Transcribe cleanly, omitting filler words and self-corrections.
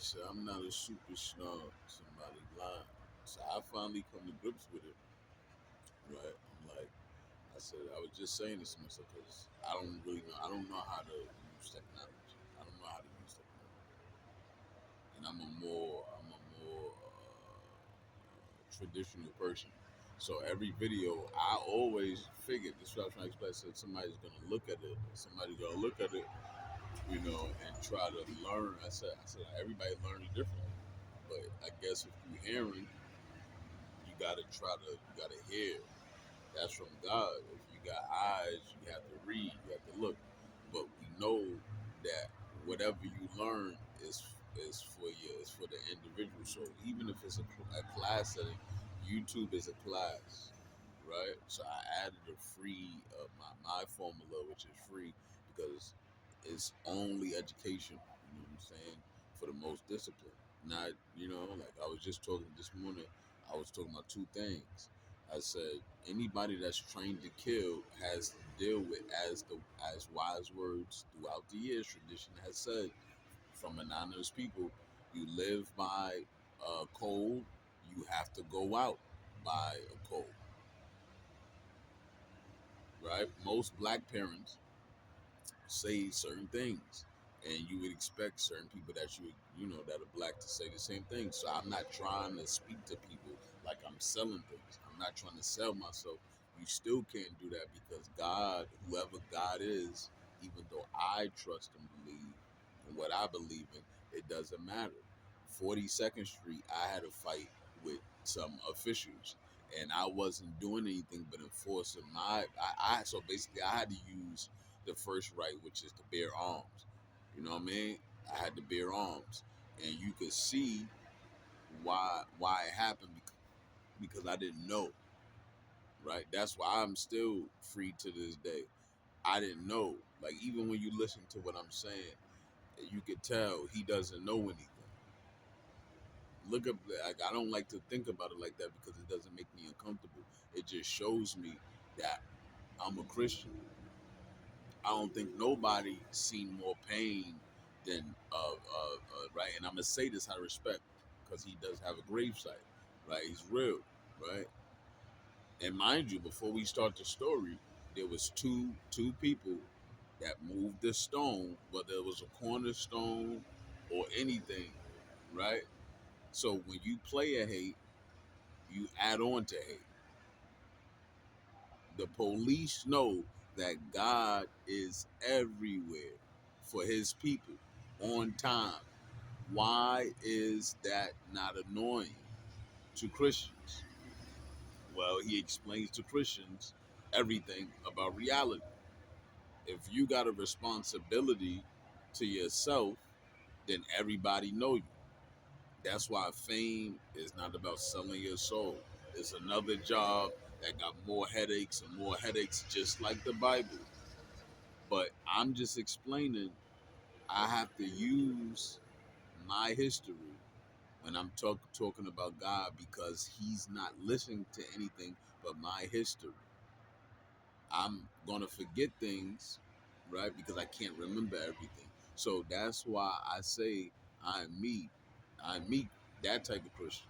said I'm not a super snob. Somebody lying. So I finally come to grips with it, right? I'm like, I said, I was just saying this to myself because I don't really know. I don't know how to use technology. I don't know how to use technology, and I'm a more traditional person. So every video, I always figured this is what I was trying to explain. I said somebody's gonna look at it. Somebody's gonna look at it, and try to learn. I said everybody learns differently, but I guess if you're hearing, you gotta hear. That's from God. If you got eyes, you have to read, you have to look. But we know that whatever you learn is for you, is for the individual. So even if it's a class setting, YouTube is a class, right? So I added a free my formula, which is free because it's only education. You know what I'm saying? For the most discipline, not like I was just talking this morning. I was talking about two things. I said anybody that's trained to kill has to deal with as wise words throughout the years. Tradition has said from anonymous people, you live by a code, you have to go out by a code, right? Most black parents say certain things, and you would expect certain people that that are black to say the same thing. So I'm not trying to speak to people like I'm selling things. I'm not trying to sell myself. You still can't do that because God, whoever God is, even though I trust and believe in what I believe in, it doesn't matter. 42nd Street, I had a fight with some officials, and I wasn't doing anything but enforcing I so basically I had to use the first right, which is to bear arms. You know what I mean? I had to bear arms, and you could see why it happened because I didn't know. Right? That's why I'm still free to this day. I didn't know. Like even when you listen to what I'm saying, you could tell he doesn't know anything. Look up. Like, I don't like to think about it like that because it doesn't make me uncomfortable. It just shows me that I'm a Christian. I don't think nobody seen more pain than right. And I'm gonna say this out of respect because he does have a gravesite, right? He's real, right? And mind you, before we start the story, there was two people that moved the stone, whether it was a cornerstone or anything, right? So when you play a hate, you add on to hate. The police know that God is everywhere for his people on time. Why is that not annoying to Christians? Well, he explains to Christians everything about reality. If you got a responsibility to yourself, then everybody know you. That's why fame is not about selling your soul. It's another job that got more headaches and more headaches, just like the Bible. But I'm just explaining I have to use my history when I'm talking about God because he's not listening to anything but my history. I'm gonna forget things, right? Because I can't remember everything. So that's why I say I'm me. I'm me, that type of Christian.